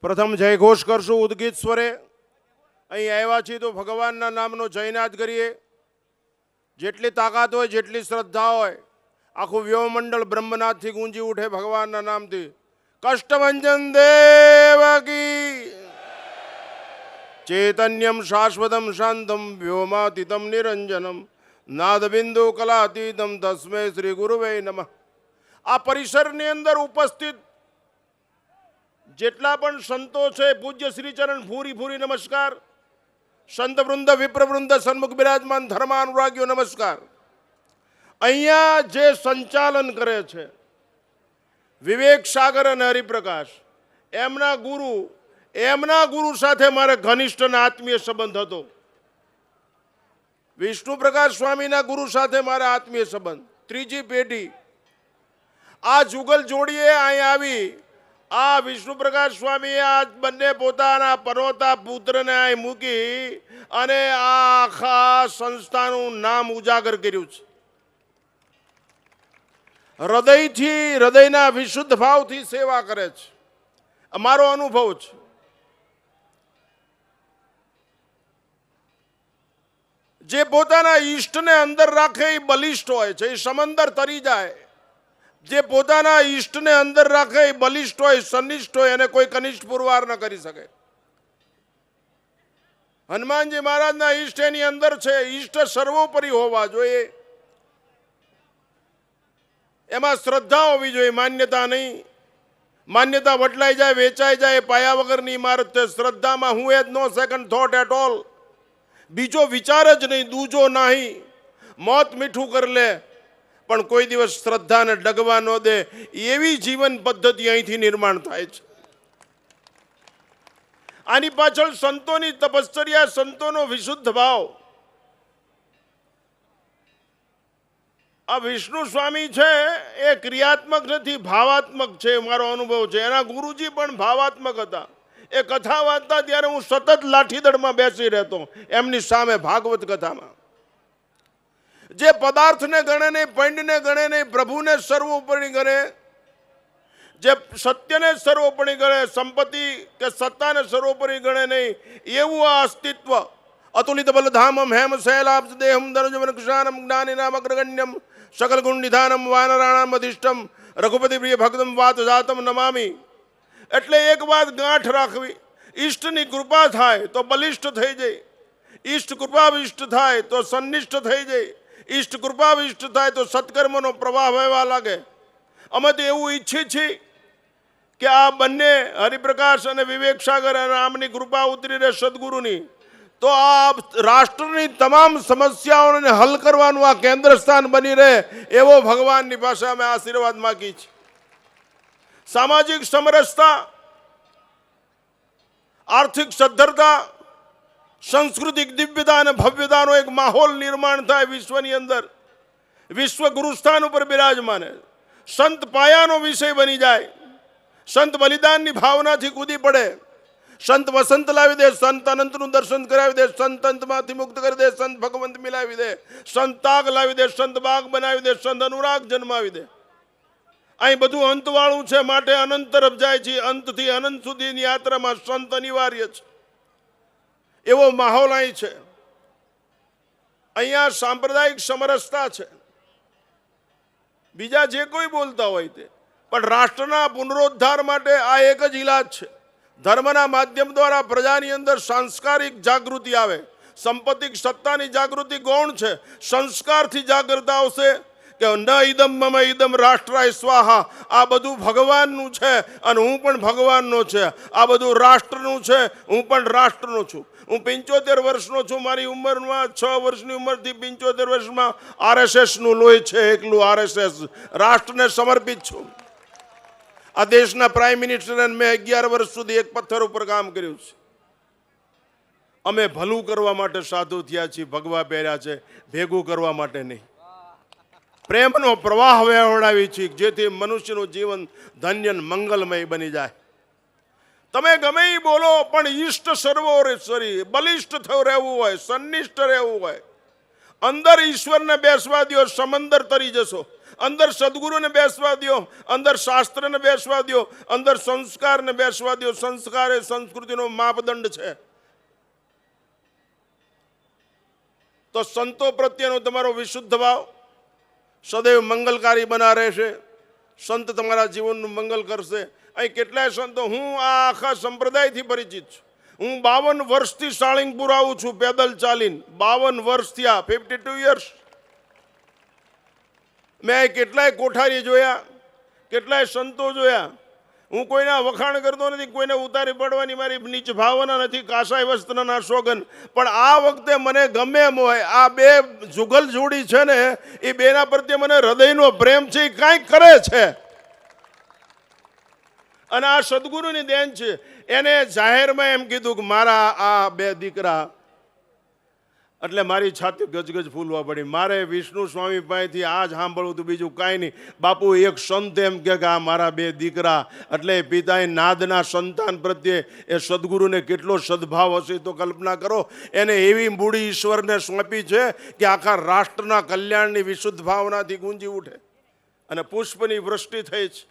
પ્રથમ જય ઘોષ કરશું ઉદ્ગીત સ્વરે. અહીં આવ્યા છીએ તો ભગવાનના નામનો જયનાદ કરીએ. જેટલી તાકાત હોય, જેટલી શ્રદ્ધા હોય, આખું વ્યોમંડળ બ્રહ્મનાથથી ગુંજી ઉઠે ભગવાનના નામથી. કષ્ટભંજન દેવ કી, ચૈતન્યમ શાશ્વતમ શાંતમ વ્યોમાતીતમ નિરંજનમ નાદબિંદુ કલાતીતમ તસ્મે શ્રી ગુરુવે નમઃ. આ પરિસરની અંદર ઉપસ્થિત જેટલા પણ સંતો છે, પૂજ્ય શ્રીચરણ ભૂરી ભૂરી નમસ્કાર. સંત વૃંદ, વિપ્ર વૃંદ, સન્મુખ બિરાજમાન ધર્માનુરાગીઓ નમસ્કાર. અહીંયા જે સંચાલન કરે છે વિવેક સાગર અને હરિપ્રકાશ, એમના ગુરુ સાથે મારે ઘનિષ્ઠ અને આત્મીય સંબંધ હતો. વિષ્ણુ પ્રકાશ સ્વામીના ગુરુ સાથે મારે આત્મીય સંબંધ. ત્રીજી પેઢી આ જુગલ જોડીએ અહીં આવી. આ વિષ્ણુ પ્રકાશ સ્વામીએ આ બંને પોતાના પનોતા પુત્રને અહીં મૂકી અને આ આખા સંસ્થાનું નામ ઉજાગર કર્યું છે. હૃદયથી, હૃદયના વિશુદ્ધ ભાવથી સેવા કરે છે. અમારો અનુભવ છે. જે પોતાના ઈષ્ટને અંદર રાખે એ બલિષ્ઠ હોય છે, એ સમંદર તરી જાય. જે પોતાના ઈષ્ટને અંદર રાખે એ બલિષ્ઠ હોય, સનિષ્ઠ હોય, એને કોઈ કનિષ્ઠ પુરવાર ન કરી શકે. હનુમાનજી મહારાજના ઈષ્ટ એની અંદર છે. ઈષ્ટ સર્વોપરી હોવા જોઈએ. એમાં શ્રદ્ધા હોવી જોઈએ, માન્યતા નહીં. માન્યતા વટલાઈ જાય, વેચાઈ જાય, પાયા વગરની ઇમારત છે. શ્રદ્ધામાં હું has no second thought at all. બીજો વિચાર જ નહીં, દૂજો નહીં. મોત મીઠું કરી લે પણ કોઈ દિવસ શ્રદ્ધાને ડગવા ન દે, એવી જીવન પદ્ધતિ અહીંથી નિર્માણ થાય છે. આની પાછળ સંતોની તપશ્ચર્યા, સંતોનો વિશુદ્ધ ભાવ. આ વિષ્ણુ સ્વામી છે એ ક્રિયાત્મક નથી, ભાવાત્મક છે. મારો અનુભવ છે. એના ગુરુજી પણ ભાવાત્મક હતા. એ કથા વાંચતા ત્યારે હું સતત લાઠીદળમાં બેસી રહેતો એમની સામે. ભાગવત કથામાં જે પદાર્થને ગણે નહીં, પંડને ગણે નહીં, પ્રભુને સર્વોપરી ગણે, જે સત્યને સર્વોપરી ગણે, સંપત્તિ કે સત્તાને સર્વોપરી ગણે નહીં, એવું આ અસ્તિત્વ. અતુલિત બલધામમ હેમ શૈલાબ્જ દેહમ દરજવન કૃષાનમ જ્ઞાનિનામ અગ્રગણ્યમ સકલ ગુણ નિધાનમ વાનરાણામ અધિષ્ઠમ રઘુપતિ પ્રિય ભક્તમ વાત જાતમ નમામી. એટલે એક વાત ગાંઠ રાખવી, ઈષ્ટની કૃપા થાય તો બલિષ્ઠ થઈ જાય. ઈષ્ટ કૃપાવિષ્ટ થાય તો સન્નિષ્ઠ થઈ જાય. ઈષ્ટ કૃપાવિષ્ટ થાય તો સત્કર્મનો પ્રવાહ વહેવા લાગે. અમે તો એવું ઈચ્છીએ છીએ કે આ બંને હરિપ્રકાશ અને વિવેક સાગર અને આમની કૃપા ઉતરી રહે સદગુરુની, તો આ રાષ્ટ્રની તમામ સમસ્યાઓને હલ કરવાનું આ કેન્દ્ર સ્થાન બની રહે એવો ભગવાનની પાસે અમે આશીર્વાદ માગીએ છીએ. સામાજિક સમરસતા, આર્થિક સદ્ધરતા, સાંસ્કૃતિક દિવ્યતા અને ભવ્યતાનો એક માહોલ નિર્માણ થાય વિશ્વની અંદર. વિશ્વ ગુરુસ્થાન ઉપર બિરાજમાન, સંત પાયાનો વિષય બની જાય. સંત બલિદાનની ભાવનાથી કૂદી પડે. સંત વસંત લાવી દે, સંત અનંતનું દર્શન કરાવી દે, સંત અંતમાંથી મુક્ત કરી દે, સંત ભગવંત મિલાવી દે, સંત તાગ લાવી દે, સંત બાગ બનાવી દે, સંત અનુરાગ જન્માવી દે. અહીં બધું અંતવાળું છે, માટે અનંત તરફ જાય છે. અંતથી અનંત સુધીની યાત્રામાં સંત અનિવાર્ય છે. એવો માહોલ અહીં છે. અહીંયા સાંપ્રદાયિક સમરસતા છે. બીજા જે કોઈ બોલતા હોય તે, પણ રાષ્ટ્રના પુનરોદ્ધાર માટે આ એક જ ઇલાજ છે. ધર્મના માધ્યમ દ્વારા પ્રજાની અંદર સાંસ્કારિક જાગૃતિ આવે. સંપત્તિક સત્તાની જાગૃતિ ગૌણ છે. સંસ્કારથી જાગૃતતા આવશે કે ન ઇદમ મમ ઇદમ રાષ્ટ્રાય સ્વાહા. આ બધું ભગવાનનું છે અને હું પણ ભગવાનનો છે. આ બધું રાષ્ટ્રનું છે, હું પણ રાષ્ટ્રનો છું. હું 75 વર્ષનો છું. મારી ઉંમરમાં 6 વર્ષની ઉંમરથી 75 વર્ષમાં આરએસએસનું લોહી છે. એકલું આરએસએસ રાષ્ટ્રને સમર્પિત છું. આ દેશના પ્રાઇમ મિનિસ્ટર મેં 11 વર્ષ સુધી એક પથ્થર ઉપર કામ કર્યું છે. અમે ભલું કરવા માટે સાધુ થયા છીએ, ભગવા પહેર્યા છે, ભેગું કરવા માટે નહીં. પ્રેમનો પ્રવાહ વહેવડાવી છે જેથી મનુષ્યનું જીવન ધન્ય મંગલમય બની જાય. તમે ગમે એ બોલો પણ ઈષ્ટ સર્વોપરી બલિષ્ઠ રહેવું હોય, સન્નિષ્ઠ રહેવું હોય. અંદર ઈશ્વરને બેસવા દો, સમંદર તરી જશો. અંદર સદગુરુને બેસવા દો, અંદર શાસ્ત્રને બેસવા દો, અંદર સંસ્કારને બેસવા દો. સંસ્કાર એ સંસ્કૃતિનો માપદંડ છે. તો સંતો પ્રત્યેનો તમારો વિશુદ્ધ ભાવ સદૈવ મંગલકારી બના રહેશે. સંત તમારા જીવનનું મંગલ કરશે. અહીં કેટલાય સંતો, હું આ આખા સંપ્રદાયથી પરિચિત છું. હું 52 વર્ષથી સાળીંગપુર આવું છું પેદલ ચાલીને. 52 વર્ષ થયા, 52 યર્સ. મેં કેટલાય કોઠારી જોયા, કેટલાય સંતો જોયા. હું કોઈના વખાણ કરતો નથી, કોઈને ઉતારી પડવાની મારી નીચ ભાવના નથી, કાસાય વસ્ત્રના સોગન. પણ આ વખતે મને ગમે એમ હોય, આ બે જુગલ જોડી છે ને, એ બેના પ્રત્યે મને હૃદયનો પ્રેમ છે, એ કાંઈક કરે છે. અને આ સદગુરુની દેન છે. એને જાહેરમાં એમ કીધું કે મારા આ બે દીકરા, એટલે મારી છાતી ગજગજ ફૂલવા પડી. મારે વિષ્ણુ સ્વામી પાસેથી આ જ સાંભળવું હતું, બીજું કાંઈ નહીં. બાપુ એક સંત એમ કે આ મારા બે દીકરા, એટલે પિતાએ નાદના સંતાન પ્રત્યે એ સદગુરુને કેટલો સદભાવ હશે તો કલ્પના કરો. એને એવી મૂડી ઈશ્વરને સોંપી છે કે આખા રાષ્ટ્રના કલ્યાણની વિશુદ્ધ ભાવનાથી ગુંજી ઉઠે. અને પુષ્પની વૃષ્ટિ થઈ છે.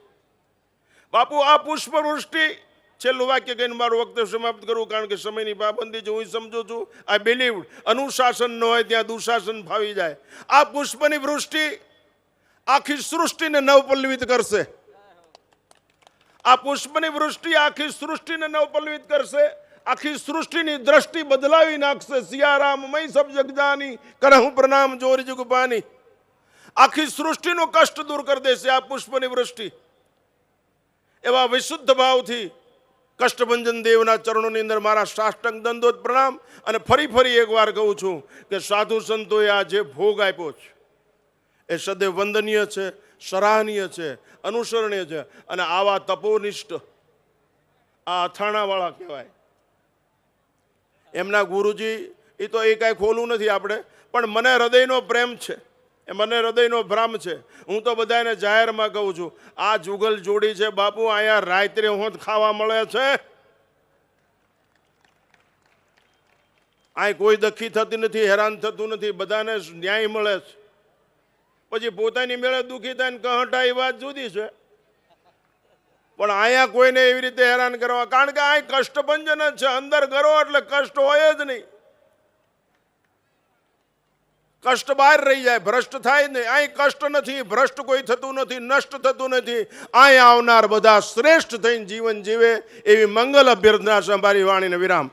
બાપુ આ પુષ્પ વૃષ્ટિ, છેલ્લું વાક્ય કહીને મારું વક્તવ્ય સમાપ્ત કરું, કારણ કે સમયની પાબંદી છે. હું સમજુ છું, આઈ બિલીવ અનુશાસન ન હોય ત્યાં દુશાસન ફાવી જાય. આ પુષ્પની વૃષ્ટિ આખી સૃષ્ટિને નવપલ્લવિત કરશે. આ પુષ્પની વૃષ્ટિ આખી સૃષ્ટિને નવપલ્લવિત કરશે. આખી સૃષ્ટિની દ્રષ્ટિ બદલાવી નાખશે. સિયારામ મય સબ જગજાની કરહું પ્રણામ જોરી જુગપાની. આખી સૃષ્ટિનો કષ્ટ દૂર કરી દેશે આ પુષ્પની વૃષ્ટિ. એવા વિશુદ્ધ ભાવથી કષ્ટભંજન દેવના ચરણોની અંદર મારા સાષ્ટાંગ દંડોત પ્રણામ. અને ફરી એકવાર કહું છું કે સાધુ સંતોએ આ જે ભોગ આપ્યો છે એ સદૈવ વંદનીય છે, સરાહનીય છે, અનુસરણીય છે. અને આવા તપોનિષ્ઠ આ અથાણાવાળા કહેવાય. એમના ગુરુજી, એ તો એ કાંઈ ખોલું નથી આપણે, પણ મને હૃદયનો પ્રેમ છે, એ મને હૃદયનો ભ્રમ છે. હું તો બધાને જાહેરમાં કહું છું, આ જુગલ જોડી છે બાપુ, અહીંયા રાત્રે હોંત ખાવા મળે છે. અહીં કોઈ દખી થતી નથી, હેરાન થતું નથી, બધાને ન્યાય મળે છે. પછી પોતાની મેળે દુઃખી થાય ને કહટા, એ વાત જુદી છે. પણ અહીંયા કોઈને એવી રીતે હેરાન કરવા, કારણ કે અહીં કષ્ટભંજન જ છે. અંદર કરો એટલે કષ્ટ હોય જ નહીં. કષ્ટ બહાર રહી જાય, ભ્રષ્ટ થાય નહીં. અહીં કષ્ટ નથી, ભ્રષ્ટ કોઈ થતું નથી, નષ્ટ થતું નથી. અહીં આવનાર બધા શ્રેષ્ઠ થઈને જીવન જીવે એવી મંગલ અભ્યર્થના છે. મારી વાણીને વિરામ.